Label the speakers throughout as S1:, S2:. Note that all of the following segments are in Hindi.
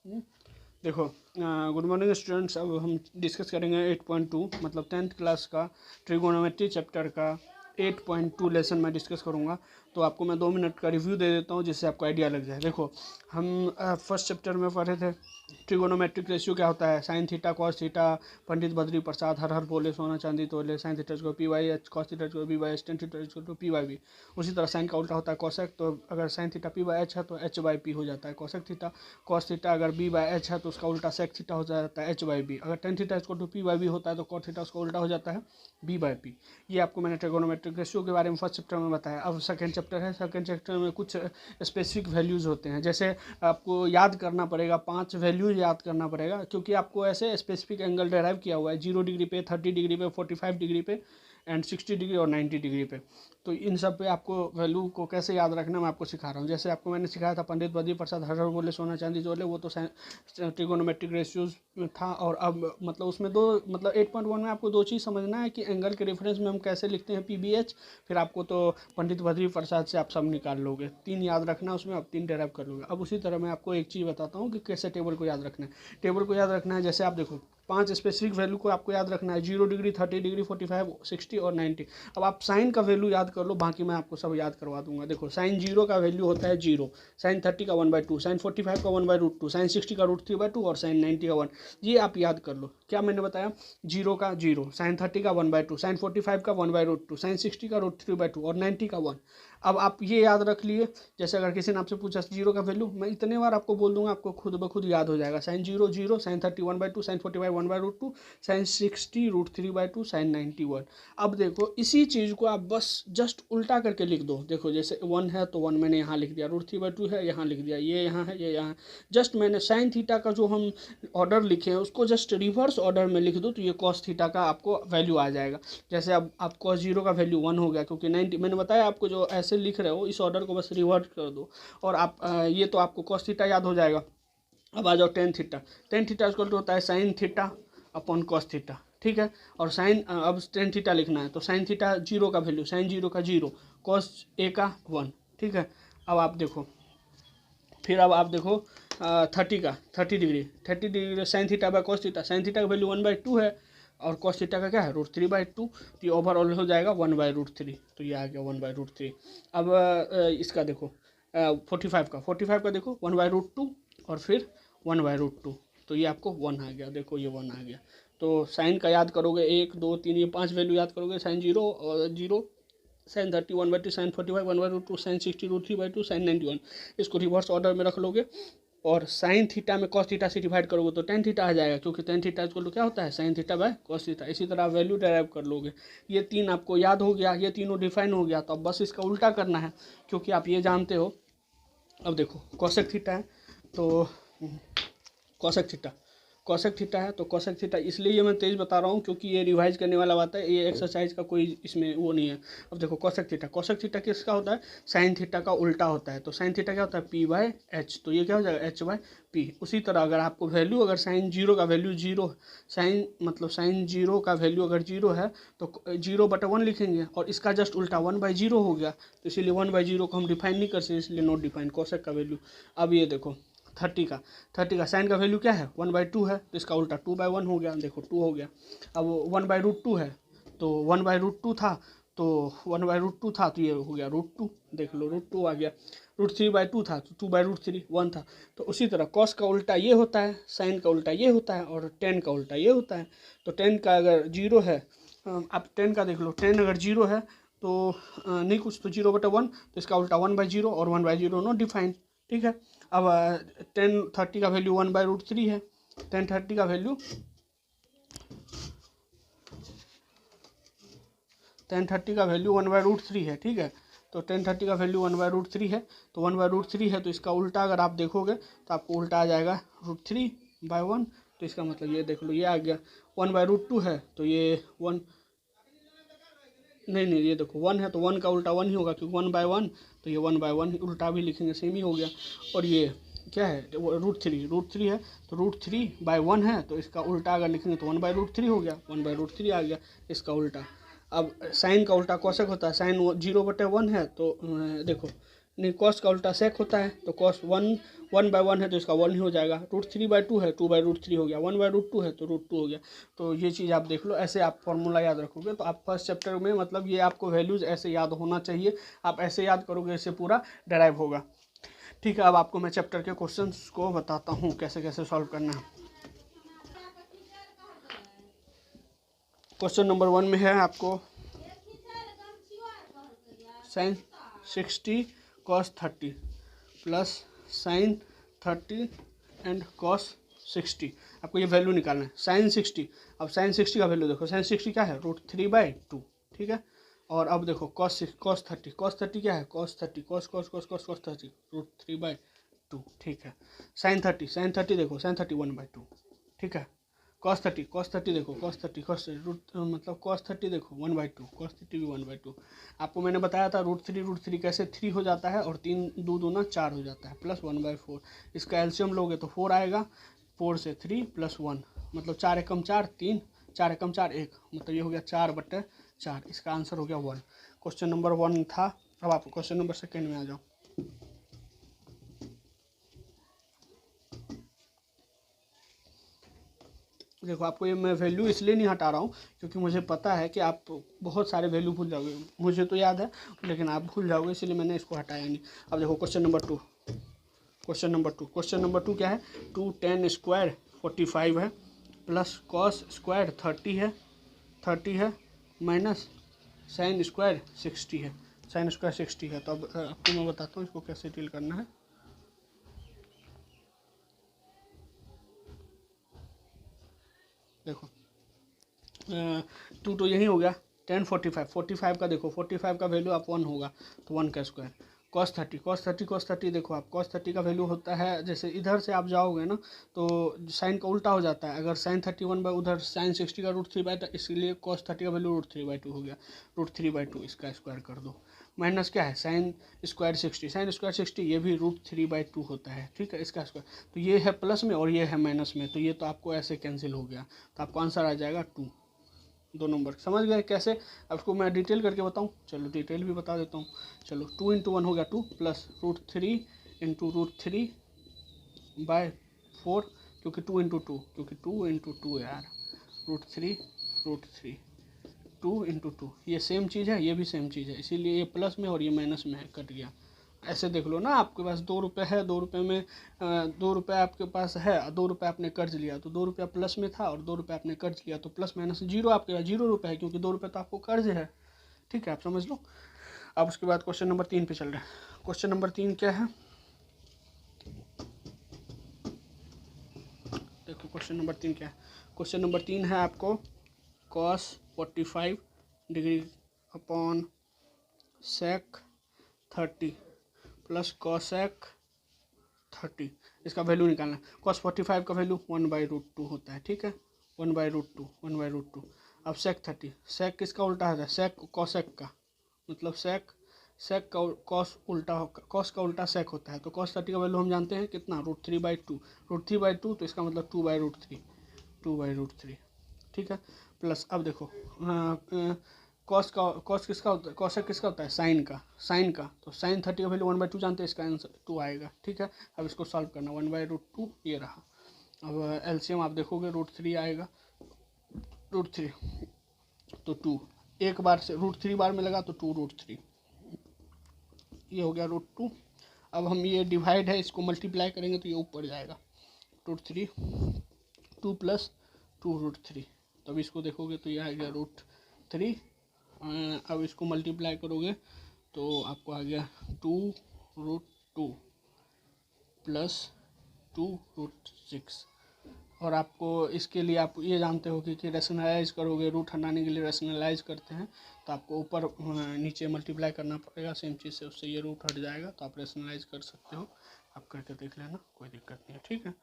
S1: देखो, गुड मॉर्निंग स्टूडेंट्स। अब हम डिस्कस करेंगे 8.2 मतलब 10th क्लास का ट्रिगोनोमेट्री चैप्टर का 8.2 लेसन मैं डिस्कस करूँगा। तो आपको मैं 2 मिनट का रिव्यू दे देता हूँ जिससे आपको आइडिया लग जाए। देखो, हम फर्स्ट चैप्टर में पढ़े थे ट्रिगोनोमेट्रिक रेशियो क्या होता है, sine theta cos theta, Pandit Badri Prasad हर हर बोले सोना चांदी तोले, साइन थीटा को P Y H, cos theta को B by H, tan theta को पी वाई बी। उसी तरह साइन का उल्टा होता है कॉसेक, तो अगर sine theta P Y H है तो एच बाई पी हो जाता है कॉसेक थीटा। कॉस थीटा अगर बी बाई एच है तो उसका उल्टा सेक थीटा हो जाता है एच बाई बी। अगर टेन थीटा इसको टू पी बाई बी होता है तो कॉट थीटा उसका उल्टा हो जाता है बी बाई पी। ये आपको मैंने ट्रिगोनोमेट्रिक रेशियो के बारे में फर्स्ट चैप्टर में बताया। अब सेकंड चैप्टर है, सेकंड चैप्टर में कुछ स्पेसिफिक वैल्यूज़ होते हैं। जैसे आपको याद करना पड़ेगा, 5 वैल्यूज याद करना पड़ेगा, क्योंकि आपको ऐसे स्पेसिफिक एंगल डेराइव किया हुआ है 0 डिग्री पे, 30 डिग्री पे, 45 डिग्री पे एंड 60 डिग्री और 90 डिग्री पे। तो इन सब पे आपको वैल्यू को कैसे याद रखना मैं आपको सिखा रहा हूँ। जैसे आपको मैंने सिखाया था पंडित बद्री प्रसाद हर हर बोले सोना चांदी जोले, वो तो ट्रिगोनोमेट्रिक रेशियोज था। और अब मतलब उसमें मतलब 8.1 में आपको 2 चीज़ समझना है कि एंगल के रेफरेंस में हम कैसे लिखते हैं PBH। फिर आपको तो पंडित बद्री प्रसाद से आप सब निकाल लोगे, 3 याद रखना उसमें, अब 3 डेराइव कर लोगे। अब उसी तरह मैं आपको एक चीज़ बताता हूँ कि कैसे टेबल को याद रखना है। टेबल को याद रखना है, जैसे आप देखो 5 स्पेसिफिक वैल्यू को आपको याद रखना है, 0 डिग्री, 30 डिग्री, 45, 60 और 90। अब आप साइन का वैल्यू याद कर लो, बाकी मैं आपको सब याद करवा दूंगा। देखो, साइन 0 का वैल्यू होता है 0, साइन 30 का 1/2, साइन 45 का 1/√2, साइन 60 का √3/2 और साइन 90 का 1। ये आप याद कर लो। क्या मैंने बताया, 0 का 0, साइन 30 का 1/2, साइन 45 का 1/√2, साइन 60 का √3/2 और 90 का 1। अब आप ये याद रख लिए। जैसे अगर किसी ने आपसे पूछा 0 का वैल्यू, मैं इतने बार आपको बोल दूंगा, आपको खुद ब खुद याद हो जाएगा। Sine 0 0, sine 30 1/2, sine 45 1/√2, sine 60 √3/2, sine 90 1। अब देखो, इसी चीज़ को आप बस जस्ट उल्टा करके लिख दो। देखो, जैसे 1 है तो 1 मैंने यहाँ लिख दिया, √3/2 है यहाँ लिख दिया, ये यहाँ है ये यहाँ। जस्ट मैंने साइन थीटा का जो हम ऑर्डर लिखे हैं उसको जस्ट रिवर्स ऑर्डर में लिख दो, तो ये कॉस थीटा का आपको वैल्यू आ जाएगा। जैसे अब आप कॉस 0 का वैल्यू 1 हो गया, क्योंकि 90 मैंने बताया आपको, जो ऐसे लिख रहे हो इस ऑर्डर को बस रिवर्ट कर दो और आप ये तो आपको कॉस थीटा याद हो जाएगा। अब आ जाओ tan theta. Tan theta equal to होता है sine theta upon cos theta, ठीक है। और साइन अब टेन थीटा लिखना है तो साइन थीटा 0 का वैल्यू, साइन 0 का 0, कॉस ए का 1, ठीक है। अब आप देखो, फिर अब आप देखो 30 degree sine theta by cos theta, sine theta का वैल्यू 1/2 है और कॉस थीटा का क्या है √3/2। तो ये ओवरऑल हो जाएगा 1/√3, तो ये आ गया 1/√3। अब इसका देखो 45 का देखो 1/√2 और फिर 1/√2, तो ये आपको 1 आ गया। देखो ये 1 आ गया। तो साइन का याद करोगे 1 2 3 ये 5 वैल्यू याद करोगे, साइन 0 और 0, साइन 30 1/2, साइन 45 1/√2, साइन 60 √3/2, साइन 91। इसको रिवर्स ऑर्डर में रख लोगे और साइन थीटा में कॉस थीटा से डिवाइड करोगे तो टेन थीटा आ जाएगा, क्योंकि टेन थीटा इक्वल क्या होता है, sine theta by cos theta. इसी तरह आप वैल्यू डेराइव कर लोगे। ये 3 आपको याद हो गया, ये तीनों डिफाइन हो गया, तो अब बस इसका उल्टा करना है, क्योंकि आप ये जानते हो। अब देखो, कॉसेक थीटा है तो कॉसेक थीटा है तो कॉसेक थीटा, इसलिए ये मैं तेज बता रहा हूँ क्योंकि ये रिवाइज करने वाला बात है, ये एक्सरसाइज का कोई इसमें वो नहीं है। अब देखो, कॉसेक थीटा किसका होता है, साइन थीटा का उल्टा होता है। तो साइन थीटा क्या होता है, P/H, तो ये क्या हो जाएगा H/P। उसी तरह अगर आपको वैल्यू, अगर साइन 0 का वैल्यू 0, साइन 0 का वैल्यू अगर 0 है तो 0/1 लिखेंगे और इसका जस्ट उल्टा 1/0 हो गया, तो इसीलिए 1/0 को हम डिफाइन नहीं कर सकते, इसलिए नॉट डिफाइन कॉसेक का वैल्यू। अब ये देखो 30 का साइन का वैल्यू क्या है, 1/2 है, तो इसका उल्टा 2/1 हो गया। देखो 2 हो गया। अब 1/√2 है तो 1/√2 था, तो 1/√2 था तो ये हो गया √2, देख लो √2 आ गया। √3/2 था तो 2/√3 1 था। तो उसी तरह कॉस का उल्टा ये होता है, साइन का उल्टा ये होता है और टेन का उल्टा ये होता है। तो टेन का अगर 0 है, आप टेन का देख लो, टेन अगर 0 है तो नहीं कुछ, तो 0/1, तो इसका उल्टा 1/0 और 1/0 नॉट डिफाइन, ठीक है। अब 30 का वैल्यू 1/√3 है, 30 का वैल्यू 1/√3 है, ठीक है। तो 30 का वैल्यू 1/√3 है, तो 1/√3 है तो इसका उल्टा अगर आप देखोगे तो आपको उल्टा आ जाएगा √3/1। तो इसका मतलब ये देख लो, ये आ गया 1/√2 है तो ये 1, नहीं ये देखो 1 है तो 1 का उल्टा 1 ही होगा, क्योंकि 1/1, तो ये 1/1 उल्टा भी लिखेंगे, सेम ही हो गया। और ये क्या है, √3 है तो √3/1 है, तो इसका उल्टा अगर लिखेंगे तो 1/√3 हो गया, 1/√3 आ गया इसका उल्टा। अब साइन का उल्टा कॉसेक होता है, साइन 0/1 है तो देखो नहीं, कॉस का उल्टा सेक होता है, तो कॉस 1/1 है तो इसका 1 ही हो जाएगा। √3/2 है, 2/√3 हो गया। 1/√2 है तो √2 हो गया। तो ये चीज़ आप देख लो, ऐसे आप फॉर्मूला याद रखोगे तो आप फर्स्ट चैप्टर में मतलब ये आपको वैल्यूज़ ऐसे याद होना चाहिए। आप ऐसे याद करोगे, इससे पूरा डराइव होगा। ठीक है, अब आपको मैं चैप्टर के क्वेश्चंस को बताता हूँ कैसे कैसे सॉल्व करना है। क्वेश्चन नंबर 1 में है आपको sin 60 cos 30 plus sin 30 and cos 60। आपको ये वैल्यू निकालना है sin 60। अब sin 60 का वैल्यू देखो, sin 60 क्या है, √3/2, ठीक है। और अब देखो cos 30 क्या है, cos 30 cos 30 √3/2, ठीक है। sin 30 देखो, sin 30 1/2, ठीक है। cos 30 देखो, मतलब cos 30 देखो 1/2, cos 30 भी 1/2। आपको मैंने बताया था √3 कैसे 3 हो जाता है और 3 2 दूना 4 हो जाता है, प्लस 1/4। इसका एलसीएम लोगे तो 4 आएगा, 4 से 3 प्लस 1, मतलब 4 एकम 4 3, 4 एकम 4 1, मतलब ये हो गया 4/4। इसका आंसर हो गया 1। क्वेश्चन नंबर 1 था। अब आप क्वेश्चन नंबर 2 में आ जाओ। देखो, आपको ये मैं वैल्यू इसलिए नहीं हटा रहा हूँ क्योंकि मुझे पता है कि आप बहुत सारे वैल्यू भूल जाओगे। मुझे तो याद है लेकिन आप भूल जाओगे, इसलिए मैंने इसको हटाया नहीं। अब देखो क्वेश्चन नंबर 2 क्या है, 2 tan स्क्वायर 45 है, प्लस cos स्क्वायर 30 है, माइनस sin स्क्वायर 60 है। sin स्क्वायर 60 है। तो अब आपको मैं बताता हूँ इसको कैसे डील करना है। देखो 2 तो यही हो गया, 10 45 का देखो, 45 का वैल्यू आप 1 होगा तो 1 का स्क्वायर। cos 30 देखो, आप cos 30 का वैल्यू होता है, जैसे इधर से आप जाओगे ना तो साइन का उल्टा हो जाता है। अगर sin 31 बाई उधर sin 60 का √3/2, इसलिए cos 30 का वैल्यू √3/2 हो गया। √3/2 इसका स्क्वायर कर दो, माइनस क्या है sin स्क्वायर 60, ये भी √3/2 होता है, ठीक है, इसका स्क्वायर। तो ये है प्लस में और ये है माइनस में, तो ये तो आपको ऐसे कैंसिल हो गया, तो आपको आंसर आ जाएगा 2। 2 नंबर समझ गए कैसे। अब इसको मैं डिटेल करके बताऊँ, चलो डिटेल भी बता देता हूँ। चलो 2 × 1 हो गया 2, प्लस √3 × √3/4, क्योंकि 2 × 2 यार, √3 2 × 2, ये सेम चीज़ है, ये भी सेम चीज़ है, इसीलिए ये प्लस में और ये माइनस में है, कट गया। ऐसे देख लो ना, आपके पास 2 रुपये है, 2 रुपये में 2 रुपये आपके पास है, 2 रुपये आपने कर्ज लिया तो 2 रुपया प्लस में था, और 2 रुपये आपने कर्ज लिया तो प्लस माइनस जीरो आपके पास 0 रुपये है, क्योंकि 2 रुपये तो आपको कर्ज है, ठीक है, आप समझ लो। अब उसके बाद क्वेश्चन नंबर 3 पे चल रहे हैं। क्वेश्चन नंबर 3 क्या है, देखो क्वेश्चन नंबर 3 क्या है। क्वेश्चन नंबर 3 है आपको cos 45 degree upon sec 30 plus cosec 30, इसका वैल्यू निकालना है। cos 45 का वैल्यू 1/√2 होता है, ठीक है, 1/√2। अब sec 30, sec किसका उल्टा होता है, sec cosec का, मतलब sec का cos उल्टा, cos का उल्टा sec होता है। तो cos 30 का वैल्यू हम जानते हैं कितना, √3/2, तो इसका मतलब 2/√3, ठीक है। प्लस अब देखो कॉस किसका होता है, कॉसेक किसका होता है, साइन का, तो साइन 30 का वैल्यू 1/2 जानते हैं, इसका आंसर 2 आएगा, ठीक है। अब इसको सॉल्व करना, 1/√2 ये रहा। अब एलसीएम आप देखोगे √3 आएगा, √3 तो 2, एक बार से √3 बार में लगा तो 2√3, ये हो गया √2। अब हम ये डिवाइड है, इसको मल्टीप्लाई करेंगे तो ये ऊपर जाएगा, √3 2 + 2√3, तब इसको देखोगे तो ये आ गया √3। अब इसको मल्टीप्लाई करोगे तो आपको आ गया 2√2 + 2√6। और आपको इसके लिए आप ये जानते हो कि रेशनलाइज करोगे, रूट हटाने के लिए रेशनलाइज करते हैं तो आपको ऊपर नीचे मल्टीप्लाई करना पड़ेगा सेम चीज़ से, उससे ये रूट हट जाएगा, तो आप रेशनलाइज कर सकते हो। आप करके देख लेना, कोई दिक्कत नहीं है, ठीक है।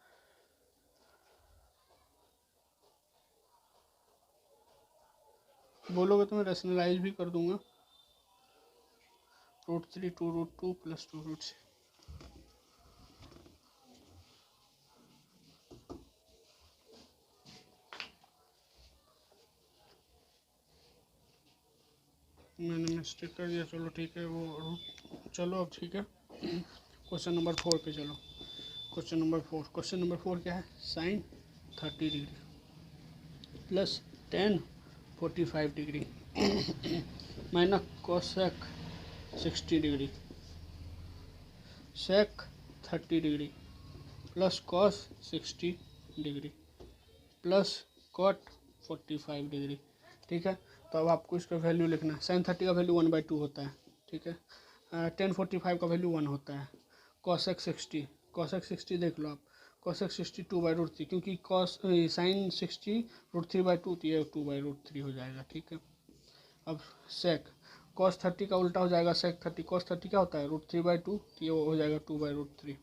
S1: बोलोगे तो मैं रेशनलाइज भी कर दूंगा, √3 2√2 + 2√6। मैंने मिस्टेक कर दिया, चलो ठीक है, वो चलो अब ठीक है। क्वेश्चन नंबर 4 पे चलो। क्वेश्चन नंबर फोर क्या है? Sine 30 degree plus tan 45 degree minus cosec 60 degree, sec 30 degree plus cos 60 degree plus cot 45 degree. ठीक है, तो अब आपको इसका वैल्यू लिखना है। साइन 30 का वैल्यू 1/2 होता है। ठीक है, टेन 45 का वैल्यू 1 होता है। कॉसेक 60 देख लो आप, कॉसेक 60 2/√3, क्योंकि कॉस साइन 60 √3/2 तो ये 2/√3 हो जाएगा। ठीक है, अब सेक कॉस 30 का उल्टा हो जाएगा सेक 30। कॉस 30 क्या होता है? √3/2 तो ये हो जाएगा 2/√3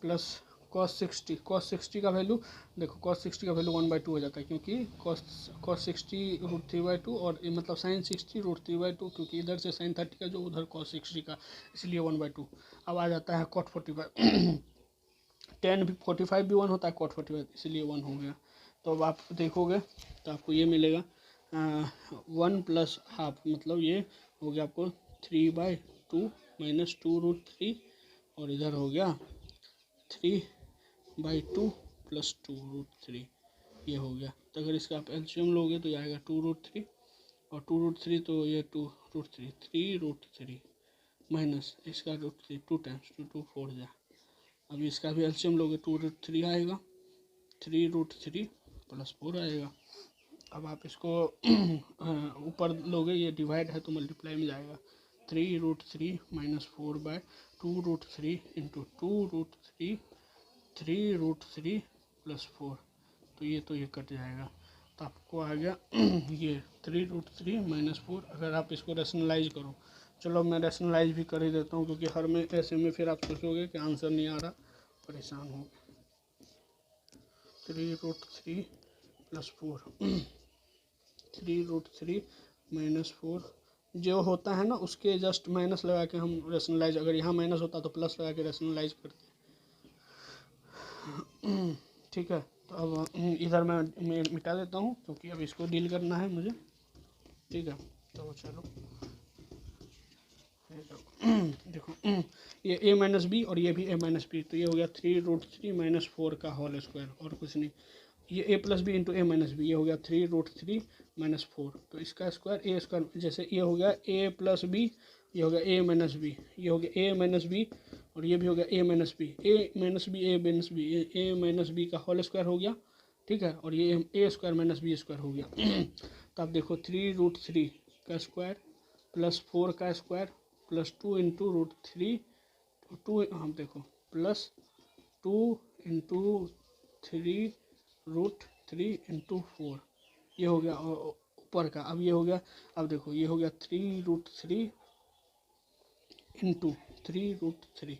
S1: प्लस कॉस 60 का वैल्यू देखो, कॉस 60 का वैल्यू 1/2 हो जाता है, क्योंकि कॉस 60 √3/2 और मतलब साइन 60 √3/2, क्योंकि इधर से साइन 30 का जो उधर कॉस 60 का, इसलिए 1/2। अब आ जाता है कॉट 45 टेन भी 45 भी 1 होता है, कॉट 45 इसलिए 1 हो गया। तो अब आप देखोगे तो आपको ये मिलेगा 1 प्लस हाफ, मतलब ये हो गया आपको 3/2 माइनस 2√3 और इधर हो गया 3/2 प्लस 2√3, ये हो गया। तो अगर इसका आप एलसीएम लोगे तो ये आएगा 2√3 और 2√3 तो ये 2√3 3√3 माइनस इसका √3 2 टाइम्स 2 4 जा। अब इसका भी एलसीएम लोगे 2√3 आएगा, 3√3 प्लस 4 आएगा। अब आप इसको ऊपर लोगे, ये डिवाइड है तो मल्टीप्लाई में जाएगा। 3√3 माइनस 4/2√3 इंटू 2√3 3√3 प्लस 4, तो ये कट जाएगा। तो आपको आ गया ये 3√3 माइनस 4। अगर आप इसको रेशनलाइज करो, चलो मैं रेशनलाइज भी कर ही देता हूँ, क्योंकि हर में ऐसे में फिर आप सोचोगे कि आंसर नहीं आ रहा, परेशान हो। 3√3 प्लस 4 3√3 माइनस 4 जो होता है ना, उसके जस्ट माइनस लगा के हम रेशनलाइज, अगर यहाँ माइनस होता तो प्लस लगा के रेशनलाइज करते। ठीक है, तो अब इधर मैं मिटा देता हूँ, क्योंकि अब इसको डील करना है मुझे। ठीक है, तो चलो देखो ये a माइनस बी और ये भी a माइनस बी, तो ये हो गया 3√3 माइनस 4 का होल स्क्वायर, और कुछ नहीं। ये a plus B into A minus B, ये हो गया 3√3 माइनस 4, तो इसका स्क्वायर ए स्क्वायर, जैसे ये हो गया a प्लस बी, ये हो गया a माइनस बी, ये हो गया a माइनस बी और ये भी हो गया a minus B, a minus B a minus B, a minus B का होल स्क्वायर हो गया। ठीक है, और ये a square minus B square हो गया। तो आप देखो 3√3 का स्क्वायर प्लस 4 का स्क्वायर प्लस 2 इंटू √3 2, हम देखो प्लस 2 इंटू 3√3 इंटू 4, ये हो गया ऊपर का। अब ये हो गया, अब देखो ये हो गया 3√3 इंटू 3√3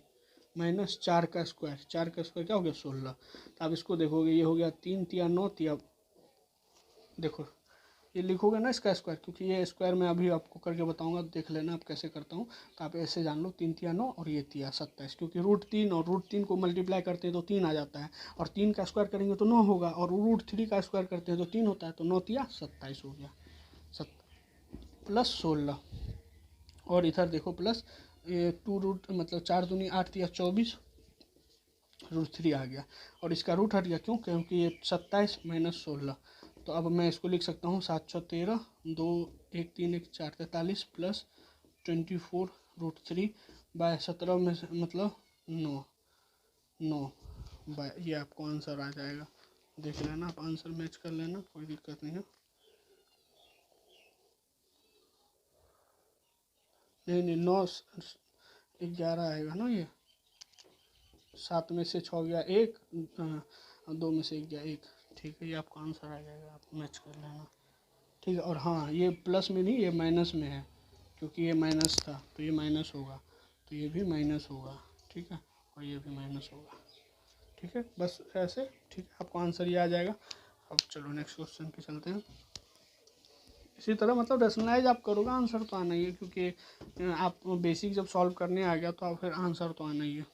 S1: माइनस 4 का स्क्वायर, 4 का स्क्वायर क्या हो गया 16। तो आप इसको देखोगे, ये हो गया 3 तिया 9 तिया, देखो ये लिखोगे ना इसका स्क्वायर, क्योंकि ये स्क्वायर मैं अभी आपको करके बताऊंगा, देख लेना आप कैसे करता हूँ। तो आप ऐसे जान लो 3 तिया 9 और ये तिया 27, क्योंकि √3 और √3 को मल्टीप्लाई करते हैं तो 3 आ जाता है, और 3 का स्क्वायर करेंगे तो 9 होगा, और √3 का स्क्वायर करते हैं तो 3 होता है, तो 9 तिया 27 हो गया, प्लस 16। और इधर देखो प्लस 2 मतलब 4 दूनी 8 तिया 24 √3 आ गया, और इसका रूट हट गया, क्यों? क्योंकि ये 27 माइनस 16। तो अब मैं इसको लिख सकता हूँ 7 6 13 2 1 3 1 4 43 प्लस 24√3 बाय 17 में मतलब 9 बाय, ये आपको आंसर आ जाएगा। देख लेना आप, आंसर मैच कर लेना, कोई दिक्कत नहीं है। नहीं 9 11 आएगा ना, ये 7 में से 6 गया 1, 2 में से 1 गया 1। ठीक है, ये आपका आंसर आ जाएगा, आप मैच कर लेना। ठीक है, और हाँ ये प्लस में नहीं, ये माइनस में है, क्योंकि ये माइनस था तो ये माइनस होगा, तो ये भी माइनस होगा। ठीक है, और ये भी माइनस होगा। ठीक है, बस ऐसे। ठीक है, आपको आंसर ये आ जाएगा। अब चलो नेक्स्ट क्वेश्चन पे चलते हैं। इसी तरह मतलब रेशनलाइज आप करोगे, आंसर तो आना ही है, क्योंकि आप बेसिक जब सॉल्व करने आ गया तो आप फिर आंसर तो आना ही है।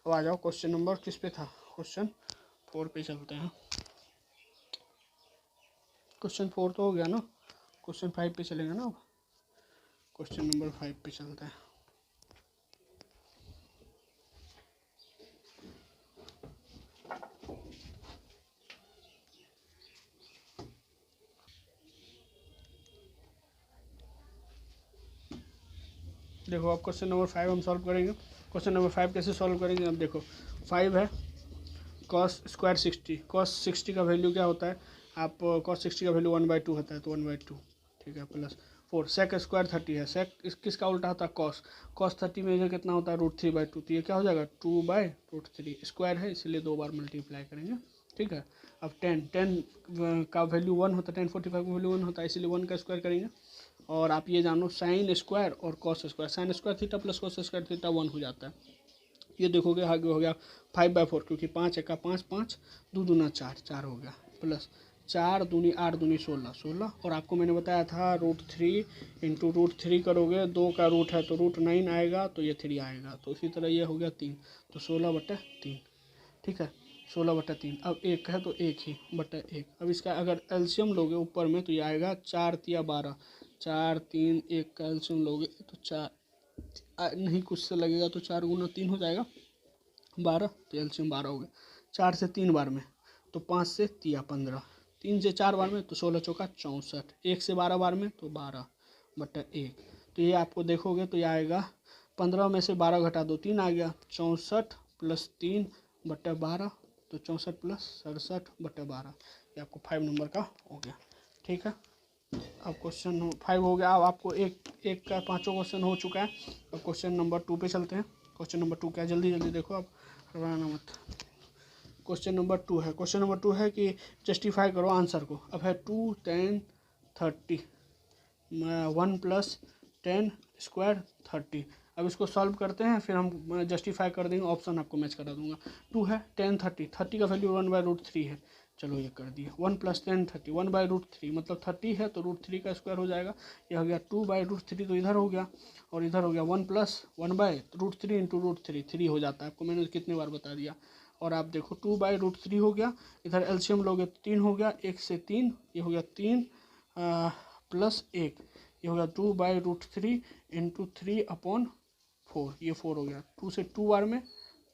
S1: अब आ जाओ क्वेश्चन नंबर किस पे था, क्वेश्चन 4 पे चलते हैं। क्वेश्चन 4 तो हो गया ना, क्वेश्चन 5 पे चलेगा ना। अब क्वेश्चन नंबर 5 पे चलते हैं। देखो अब क्वेश्चन नंबर 5 हम सॉल्व करेंगे। क्वेश्चन नंबर 5 कैसे सॉल्व करेंगे, अब देखो 5 है कॉस स्क्वायर 60। कॉस 60 का वैल्यू क्या होता है, आप कॉस 60 का वैल्यू 1/2 होता है, तो 1/2 ठीक है, प्लस 4 सेक स्क्वायर 30 है। सेक किसका उल्टा होता है, कॉस। कॉस 30 में ये कितना होता है, √3/2, तो ये क्या हो जाएगा 2/√3। स्क्वायर है इसलिए 2 बार मल्टीप्लाई करेंगे, ठीक है। अब 10 का वैल्यू 1 होता है, 1045 का वैल्यू 1 होता है, इसलिए 1 का स्क्वायर करेंगे। और आप ये जानो साइन स्क्वायर और cos square, sine square theta plus cos square theta 1 हो जाता है। ये देखोगे आगे हो गया 5/4, क्योंकि 5 एका 5, 5 2 दूना 4, 4 हो गया, प्लस 4 दूनी 8 दूनी 16, 16। और आपको मैंने बताया था √3 इंटू √3 करोगे, 2 का रूट है तो √9 आएगा, तो ये 3 आएगा। तो इसी तरह ये हो गया 3, तो 16/3, ठीक है, 16/3। अब 1 है तो 1 ही बटा 1। अब इसका अगर एल्शियम लोगे ऊपर में तो ये आएगा 4 तिया 12, 4 3 1 का एल्शियम लोगे तो 4 नहीं कुछ से लगेगा तो 4 गुना 3 हो जाएगा 12, तो एल्शियम 12 हो गया। 4 से 3 बार में तो 5 से तिया 15, 3 से 4 बार में तो 16 चौका 64, 1 से 12 बार में तो 12/1। तो ये आपको देखोगे तो ये आएगा 15 में से 12 घटा दो 3 आ गया, 64 प्लस 3/12, तो 64 प्लस 67/12। ये आपको 5 नंबर का हो गया, ठीक है। अब क्वेश्चन 5 हो गया। अब आपको एक का 5 क्वेश्चन हो चुका है। अब क्वेश्चन नंबर 2 पे चलते हैं। क्वेश्चन नंबर 2 क्या, जल्दी जल्दी देखो, अब हड़बड़ाना मत। क्वेश्चन नंबर 2 है, क्वेश्चन नंबर 2 है कि जस्टिफाई करो आंसर को। अब है 2 10 30 1 + 10 स्क्वायर 30। अब इसको सॉल्व करते हैं, फिर हम जस्टिफाई कर देंगे, ऑप्शन आपको मैच करा दूंगा। 2 है 10 30, 30 का वैल्यू 1/√3 है, चलो ये कर दिया। 1 + 10 30, 1/√3 मतलब 30 है तो √3 का स्क्वायर हो जाएगा। ये हो गया 2/√3, तो इधर हो गया, और इधर हो गया 1 + 1/√3 इंटू √3, 3 हो जाता है। आपको मैंने कितने बार बता दिया। और आप देखो 2/√3 हो गया, इधर एल्शियम लोगे 3 हो गया, 1 से 3, ये हो गया 3 प्लस 1, ये हो गया 2/√3 इंटू 3/4, ये 4 हो गया। 2 से 2 बार में,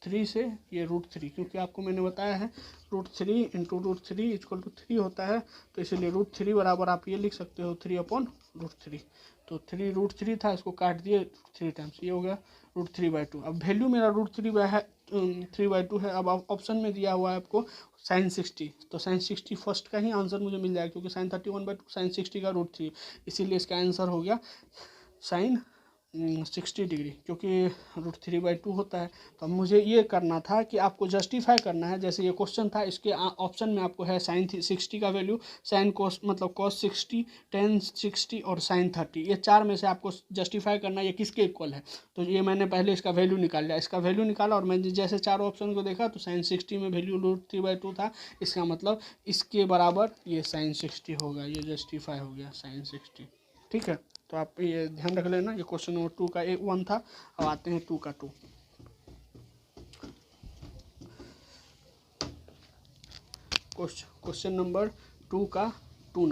S1: 3 से ये √3, क्योंकि आपको मैंने बताया है √3 इंटू √3 = 3 होता है, तो इसीलिए √3 बराबर आप ये लिख सकते हो 3/√3। तो 3 √3 था, इसको काट दिए 3 टाइम्स, ये हो गया √3/2। अब वैल्यू मेरा √3/2 है। अब ऑप्शन में दिया हुआ है आपको sin 60, तो sin 60 फर्स्ट का ही आंसर मुझे मिल जाएगा, क्योंकि sin 31/2 sin 60 का √3, इसीलिए इसका आंसर हो गया sin 60 डिग्री, क्योंकि √3/2 होता है। तो अब मुझे ये करना था कि आपको जस्टिफाई करना है, जैसे ये क्वेश्चन था, इसके ऑप्शन में आपको है sin 60 का वैल्यू, sin cos मतलब cos 60, tan 60 और sin 30, ये 4 में से आपको जस्टिफाई करना है ये किसके इक्वल है। तो ये मैंने पहले इसका वैल्यू निकाल लिया, इसका वैल्यू निकाला, और मैंने जैसे चारों ऑप्शन को देखा तो sin 60 में वैल्यू √3/2 था, इसका मतलब इसके बराबर ये sin 60 होगा, ये जस्टिफाई हो गया sin 60, ठीक है। तो आप ये ध्यान रख लेना। ये क्वेश्चन नंबर 2 का 1 था। अब आते हैं 2 का 2। क्वेश्चन नंबर 2 का 2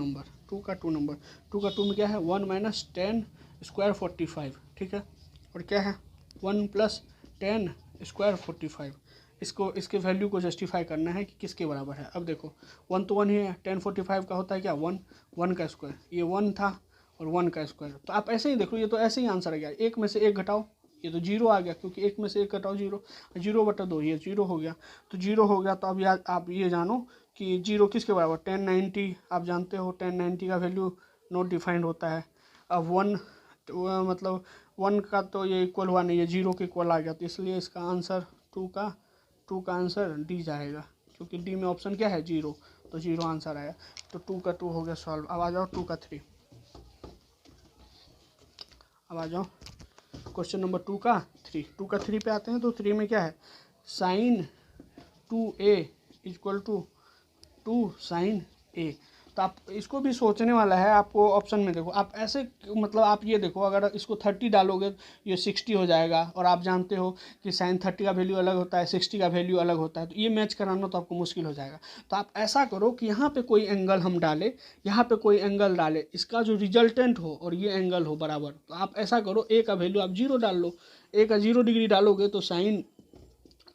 S1: में क्या है, 1 - 10 स्क्वायर 45, ठीक है। और क्या है 1 + 10 स्क्वायर 45। इसके वैल्यू को जस्टिफाई करना है कि किसके बराबर है। अब देखो 1 तो 1 ही है, 10 45 का होता है क्या 1 का स्क्वायर, ये 1 था और 1 का स्क्वायर। तो आप ऐसे ही देखो, ये तो ऐसे ही आंसर आ गया। 1 में से 1 घटाओ, ये तो 0 आ गया, क्योंकि 1 में से 1 घटाओ 0, 0/2, ये 0 हो गया। तो 0 हो गया, तो अब आप ये जानो कि 0 किसके बराबर, 1090। आप जानते हो 1090 का वैल्यू नॉट डिफाइंड होता है। अब 1 तो मतलब 1 का तो ये इक्वल हुआ नहीं है, 0 के इक्वल आ गया, तो इसलिए इसका आंसर 2 का आंसर डी जाएगा, क्योंकि डी में ऑप्शन क्या है 0, तो 0 आंसर आया। तो 2 का 2 हो गया सॉल्व। अब आ जाओ 2 का 3। अब आ जाओ क्वेश्चन नंबर 2 का 3 पे आते हैं। तो 3 में क्या है, sin 2a = 2 sin a। तो आप इसको भी सोचने वाला है। आपको ऑप्शन में देखो, आप ऐसे मतलब आप ये देखो, अगर इसको 30 डालोगे ये 60 हो जाएगा, और आप जानते हो कि sin 30 का वैल्यू अलग होता है, 60 का वैल्यू अलग होता है, तो ये मैच कराना तो आपको मुश्किल हो जाएगा। तो आप ऐसा करो कि यहाँ पे कोई एंगल हम डालें, यहाँ पे कोई एंगल डालें, इसका जो रिजल्टेंट हो और ये एंगल हो बराबर। तो आप ऐसा करो, a का वैल्यू आप 0 डाल लो, a का 0 डिग्री डालोगे तो sin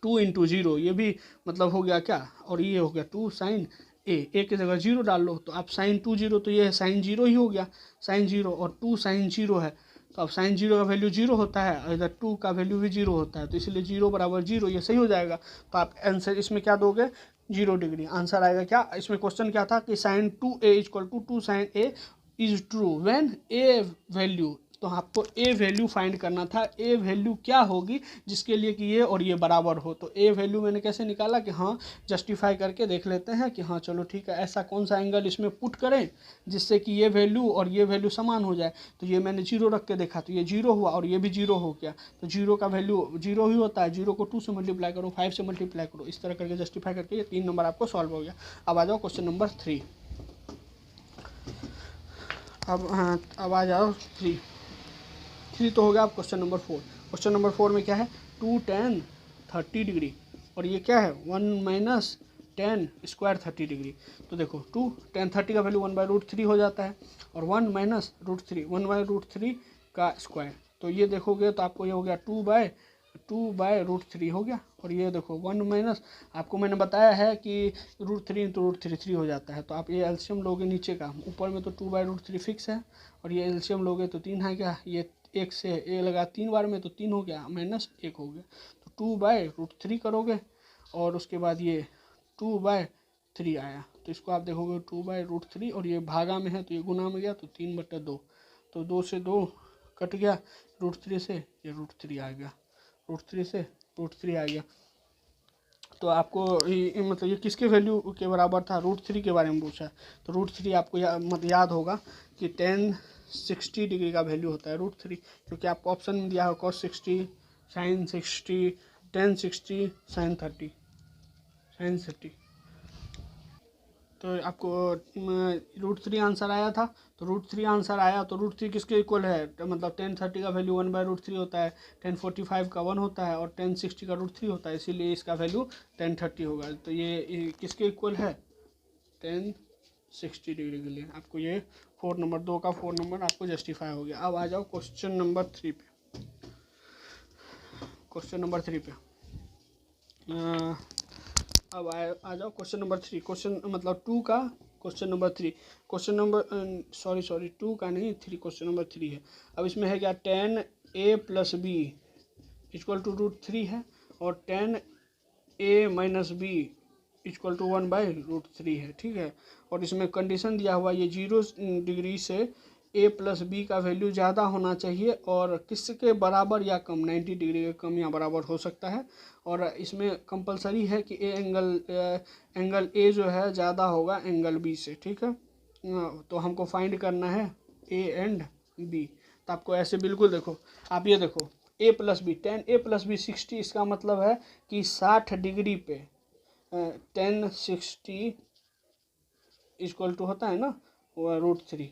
S1: 2 × 0, ये भी मतलब हो गया क्या, और ये हो गया 2 sin a की जगह 0 डाल लो, तो आप sin 2 0, तो ये sin 0 ही हो गया, sin 0, और 2 sin 0 है, तो अब साइन जीरो का वैल्यू जीरो होता है और इधर 2 का वैल्यू भी जीरो होता है, तो इसलिए जीरो बराबर जीरो, ये सही हो जाएगा। तो आप आंसर इसमें क्या दोगे, 0 डिग्री। आंसर आएगा क्या, इसमें क्वेश्चन क्या था कि sine 2a equal to 2 sine A is true when A value, तो आपको ए वैल्यू फाइंड करना था। ए वैल्यू क्या होगी जिसके लिए कि ये और ये बराबर हो, तो ए वैल्यू मैंने कैसे निकाला कि हाँ जस्टिफाई करके देख लेते हैं कि हाँ चलो ठीक है, ऐसा कौन सा एंगल इसमें पुट करें जिससे कि ये वैल्यू और ये वैल्यू समान हो जाए। तो ये मैंने जीरो रख के देखा, तो ये जीरो हुआ और ये भी जीरो हो गया, तो जीरो का वैल्यू जीरो ही होता है। जीरो को 2 से मल्टीप्लाई करो, 5 से मल्टीप्लाई करो, इस तरह करके जस्टिफाई करके ये 3 नंबर आपको सॉल्व हो गया। अब आ जाओ क्वेश्चन नंबर 3। अब आ जाओ 3 तो हो गया। अब क्वेश्चन नंबर 4। क्वेश्चन नंबर 4 में क्या है, 2 tan 30 डिग्री और ये क्या है 1 माइनस tan स्क्वायर 30 डिग्री। तो देखो 2 tan 30 का वैल्यू 1/√3 हो जाता है और 1 माइनस √3 1/√3 का स्क्वायर, तो ये देखोगे तो आपको ये हो गया 2/√3 हो गया। और ये देखो 1 माइनस, आपको मैंने बताया है कि √3 × √3 3 हो जाता है, तो आप ये एलसीएम लोगे नीचे का, ऊपर में तो 2/√3 फिक्स है और ये एलसीएम लोगे तो 3 है क्या, ये 1 से ए लगा 3 बार में तो 3 हो गया माइनस 1 हो गया, तो 2/√3 करोगे और उसके बाद ये 2/3 आया, तो इसको आप देखोगे 2/√3 और ये भागा में है तो ये गुना में गया तो 3/2, तो 2 से 2 कट गया, √3 से ये √3 आ गया, √3 से √3 आ गया। तो आपको मतलब ये किसके वैल्यू के बराबर था, √3 के बारे में पूछा है, तो √3 आपको याद होगा कि tan 60 डिग्री का वैल्यू होता है √3, क्योंकि आपको ऑप्शन में दिया है cos 60 sin 60 tan 60 sin 30 तो आपको √3 आंसर आया था। तो √3 आंसर आया तो √3 किसके इक्वल है, मतलब tan 30 का वैल्यू 1/√3 होता है, tan 45 का 1 होता है और tan 60 का √3 होता है, इसीलिए इसका वैल्यू tan 30 होगा। तो ये किसके इक्वल है, tan 60 डिग्री के लिए। आपको ये 4 नंबर 2 का 4 नंबर आपको जस्टिफाई हो गया। अब आ जाओ क्वेश्चन नंबर 3 पे। क्वेश्चन नंबर 3 पे अब आ जाओ क्वेश्चन नंबर 3, क्वेश्चन मतलब 2 का question number 3, question number sorry 2 का नहीं 3, क्वेश्चन नंबर 3 है। अब इसमें है क्या, tan a + b equal to √3 है और tan a - b equal to 1/√3 है, ठीक है। और इसमें कंडीशन दिया हुआ ये 0 डिग्री से a + b का वैल्यू ज़्यादा होना चाहिए और किसके बराबर या कम, 90 डिग्री के कम या बराबर हो सकता है। और इसमें कंपलसरी है कि एंगल ए जो है ज़्यादा होगा एंगल बी से, ठीक है। तो हमको फाइंड करना है ए एंड बी। तो आपको ऐसे बिल्कुल देखो, आप ये देखो a + b tan a + b 60, इसका मतलब है कि 60 डिग्री पे tan 60 इक्वल टू होता है ना √3,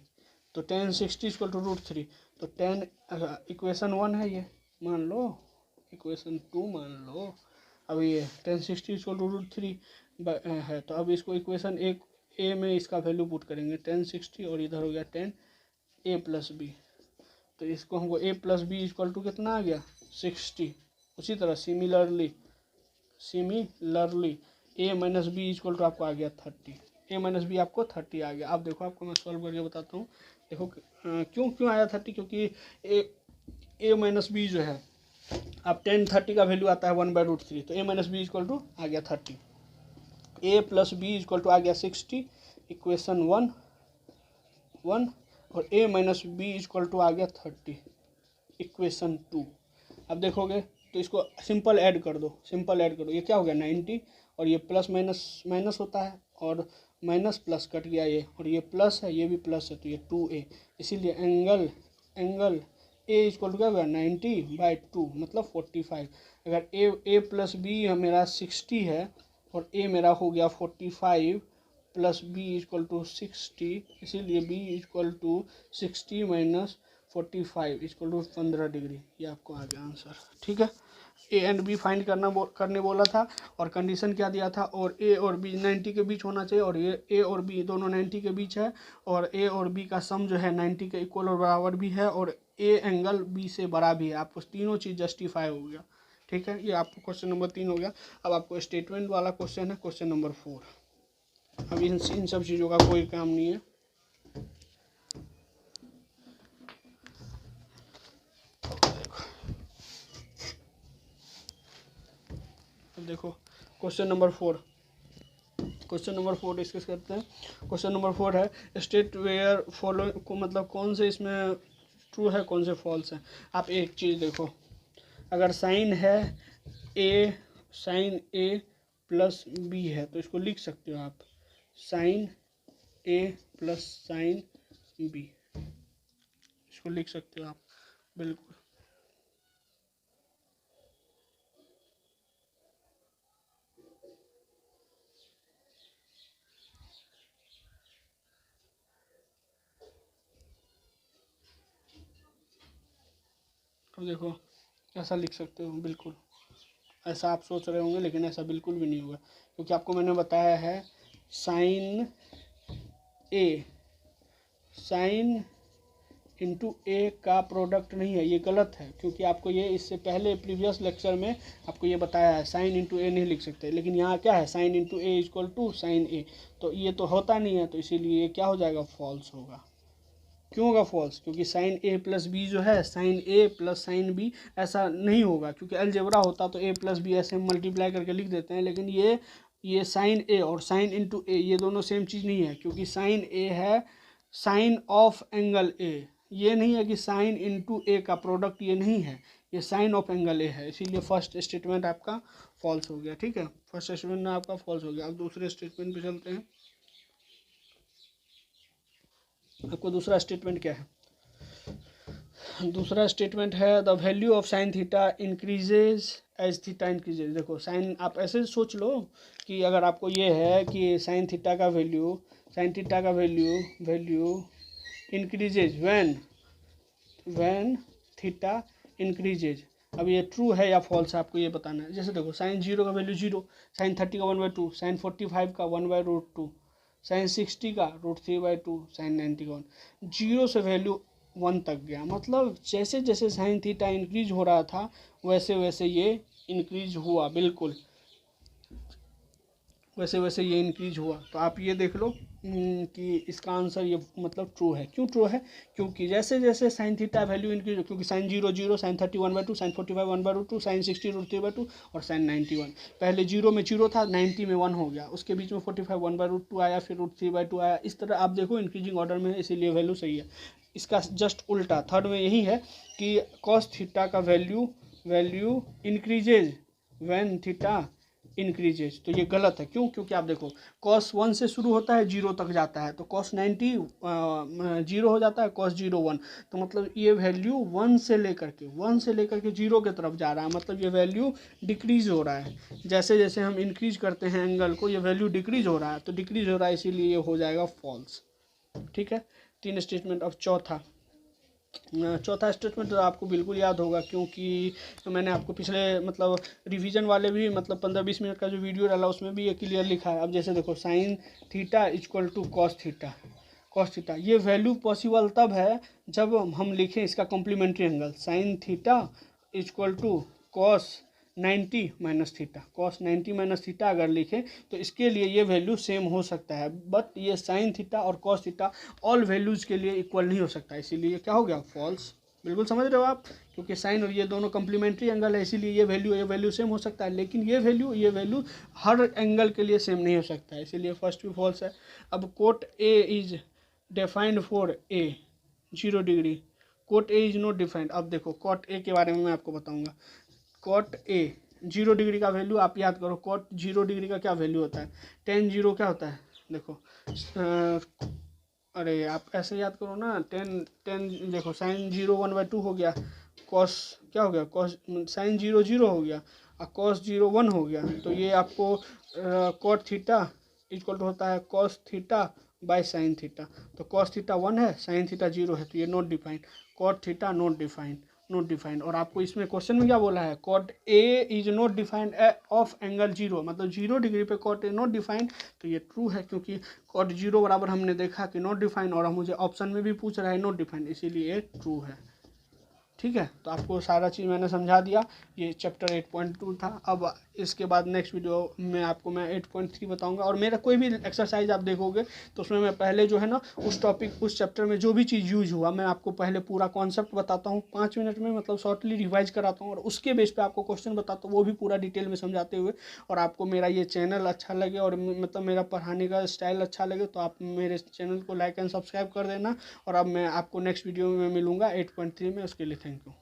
S1: तो tan 60 इक्वल टू √3, तो tan इक्वेशन 1 है ये, मान लो इक्वेशन 2 मान लो। अब ये tan 60 इक्वल टू √3 है, तो अब इसको इक्वेशन ए में इसका वैल्यू पुट करेंगे tan 60 और इधर हो गया tan a + b, तो इसको हमको a + b इक्वल टू कितना आ गया 60। उसी तरह similarly a - b equal to आपको आ गया 30, a - b आपको 30 आ गया। अब देखो आपको मैं सॉल्व करके बताता हूँ, देखो क्यों आया 30, क्योंकि a - b जो है, अब tan 30 का वैल्यू आता है 1/√3, तो a - b इक्वल टू आ गया 30, a + b इक्वल टू आ गया 60 इक्वेशन 1 और a - b इक्वल टू आ गया 30 इक्वेशन 2। अब देखोगे तो इसको सिंपल ऐड कर दो, ये क्या हो गया 90 और ये प्लस माइनस होता है और माइनस प्लस कट गया ये, और ये प्लस है ये भी प्लस है, तो ये 2a, इसीलिए एंगल a इक्वल टू क्या होगा 90/2 मतलब 45। अगर a + b मेरा 60 है और a मेरा हो गया 45 + b इक्वल टू 60, इसीलिए b equal to 60 - 45 equal to 15 degree, ये आपको आ गया आंसर, ठीक है। ए एंड बी फाइंड करने बोला था और कंडीशन क्या दिया था, और ए और बी 90 के बीच होना चाहिए, और ये ए और बी दोनों 90 के बीच है, और ए और बी का सम जो है 90 के इक्वल और बराबर भी है, और ए एंगल बी से बड़ा भी है। आपको तीनों चीज़ जस्टिफाई हो गया, ठीक है। ये आपको क्वेश्चन नंबर 3 हो गया। अब आपको स्टेटमेंट वाला क्वेश्चन है क्वेश्चन नंबर 4। अब इन सब चीज़ों का कोई काम नहीं है। देखो क्वेश्चन नंबर 4 डिस्कस करते हैं। क्वेश्चन नंबर 4 है स्टेट वेयर फॉलोइंग को, मतलब कौन से इसमें ट्रू है कौन से फॉल्स है। आप एक चीज़ देखो, अगर साइन है साइन ए प्लस बी है तो इसको लिख सकते हो आप साइन ए प्लस साइन बी, इसको लिख सकते हो आप बिल्कुल। अब देखो ऐसा लिख सकते हो बिल्कुल, ऐसा आप सोच रहे होंगे लेकिन ऐसा बिल्कुल भी नहीं होगा, क्योंकि आपको मैंने बताया है साइन ए साइन इंटू ए का प्रोडक्ट नहीं है, ये गलत है। क्योंकि आपको ये इससे पहले प्रीवियस लेक्चर में आपको ये बताया है साइन इंटू ए नहीं लिख सकते, लेकिन यहाँ क्या है sine into A equal to sine A, तो ये तो होता नहीं है, तो इसीलिए ये क्या हो जाएगा फॉल्स होगा। क्यों होगा फॉल्स? क्योंकि साइन ए प्लस बी जो है साइन ए प्लस साइन बी ऐसा नहीं होगा, क्योंकि अलजेब्रा होता तो ए प्लस बी ऐसे मल्टीप्लाई करके लिख देते हैं, लेकिन ये साइन ए और साइन इंटू ए ये दोनों सेम चीज़ नहीं है, क्योंकि साइन ए है साइन ऑफ एंगल ए, ये नहीं है कि साइन इंटू ए का प्रोडक्ट, ये नहीं है, ये साइन ऑफ एंगल ए है, इसीलिए फर्स्ट स्टेटमेंट आपका फॉल्स हो गया। ठीक है, फर्स्ट स्टेटमेंट में आपका फॉल्स हो गया। अब दूसरे स्टेटमेंट पे चलते हैं। आपको दूसरा स्टेटमेंट क्या है? दूसरा स्टेटमेंट है the value of sine theta increases as theta increases. देखो साइन, आप ऐसे सोच लो कि अगर आपको ये है कि साइन थीटा का value increases when theta increases. अब ये ट्रू है या फॉल्स है आपको ये बताना है। जैसे देखो साइन 0 का वैल्यू 0, साइन 30 का 1/2, साइन 45 का 1/√2, साइन 60 का √3/2, साइन 90 का 1, 0 से वैल्यू 1 तक गया। मतलब जैसे जैसे साइन थीटा इंक्रीज हो रहा था वैसे वैसे ये इंक्रीज हुआ, बिल्कुल वैसे वैसे ये इंक्रीज हुआ। तो आप ये देख लो कि इसका आंसर ये मतलब ट्रू है। क्यों ट्रू है? क्योंकि जैसे जैसे साइन थीटा वैल्यू इंक्रीज हो, क्योंकि साइन 0 0, साइन 30 1/2, साइन 45 1/2, साइन 60 √3/2 और साइन 90 1। पहले 0 में 0 था, 90 में 1 हो गया, उसके बीच में 45 1/2 आया, फिर √3/2 आया। इस तरह आप देखो इंक्रीजिंग ऑर्डर में है, इसीलिए वैल्यू सही है। इसका जस्ट उल्टा थर्ड में यही है कि कॉस थीटा का value increases when theta increases, तो ये गलत है। क्यों? क्योंकि आप देखो कॉस 1 से शुरू होता है 0 तक जाता है, तो कॉस 90 0 हो जाता है, कॉस 0 1, तो मतलब ये वैल्यू 1 से लेकर के 0 की तरफ जा रहा है, मतलब ये वैल्यू डिक्रीज हो रहा है। जैसे जैसे हम इंक्रीज करते हैं एंगल को, ये वैल्यू डिक्रीज हो रहा है, तो डिक्रीज हो रहा है इसीलिए ये हो जाएगा फॉल्स। ठीक है, 3 स्टेटमेंट। अब चौथा स्टेटमेंट तो आपको बिल्कुल याद होगा, क्योंकि तो मैंने आपको पिछले मतलब रिवीजन वाले भी मतलब 15-20 मिनट का जो वीडियो डाला उसमें भी ये क्लियर लिखा है। अब जैसे देखो sine theta equal to cos theta, ये वैल्यू पॉसिबल तब है जब हम लिखें इसका complementary angle sine theta equal to cos 90 minus theta, cos 90 minus theta अगर लिखें तो इसके लिए ये वैल्यू सेम हो सकता है, बट ये साइन थीटा और कॉस थीटा ऑल वैल्यूज़ के लिए इक्वल नहीं हो सकता, इसीलिए क्या हो गया फॉल्स। बिल्कुल समझ रहे हो आप, क्योंकि साइन और ये दोनों कम्प्लीमेंट्री एंगल है, इसीलिए ये वैल्यू सेम हो सकता है, लेकिन ये वैल्यू हर एंगल के लिए सेम नहीं हो सकता है, इसीलिए फर्स्ट भी फॉल्स है। अब cot A is defined for a 0 degree, cot A is not defined. अब देखो कॉट ए के बारे में मैं आपको बताऊंगा। कॉट ए 0 डिग्री का वैल्यू आप याद करो, कॉट 0 डिग्री का क्या वैल्यू होता है, टेन 0 क्या होता है देखो, अरे आप ऐसे याद करो ना, टेन देखो साइन 0 1/2 हो गया, कॉस क्या हो गया, कॉस साइन 0 0 हो गया और कॉस 0 1 हो गया, तो ये आपको कॉट थीटा इक्वल टू होता है cos theta by sine theta, तो कॉस थीटा 1 है, साइन थीटा 0 है, तो ये not defined, cot theta not defined. और आपको इसमें क्वेश्चन में क्या बोला है, cot A is not defined of angle 0, मतलब 0 डिग्री पे कॉट ए नॉट डिफाइंड, तो ये ट्रू है, क्योंकि कॉट 0 बराबर हमने देखा कि नॉट डिफाइंड, और मुझे ऑप्शन में भी पूछ रहा है नॉट डिफाइंड, इसीलिए ट्रू है। ठीक है, तो आपको सारा चीज़ मैंने समझा दिया। ये चैप्टर 8.2 था। अब इसके बाद नेक्स्ट वीडियो में आपको मैं 8.3 बताऊंगा। और मेरा कोई भी एक्सरसाइज आप देखोगे तो उसमें मैं पहले जो है ना उस टॉपिक उस चैप्टर में जो भी चीज़ यूज हुआ मैं आपको पहले पूरा कॉन्सेप्ट बताता हूँ 5 मिनट में, मतलब शॉर्टली रिवाइज कराता हूँ, और उसके बेस पे आपको क्वेश्चन बताता हूँ, वो भी पूरा डिटेल में समझाते हुए। और आपको मेरा ये चैनल अच्छा लगे और मतलब मेरा पढ़ाने का स्टाइल अच्छा लगे तो आप मेरे चैनल को लाइक एंड सब्सक्राइब कर देना। और अब मैं आपको नेक्स्ट वीडियो में मिलूंगा 8.3 में। उसके लिए थैंक यू।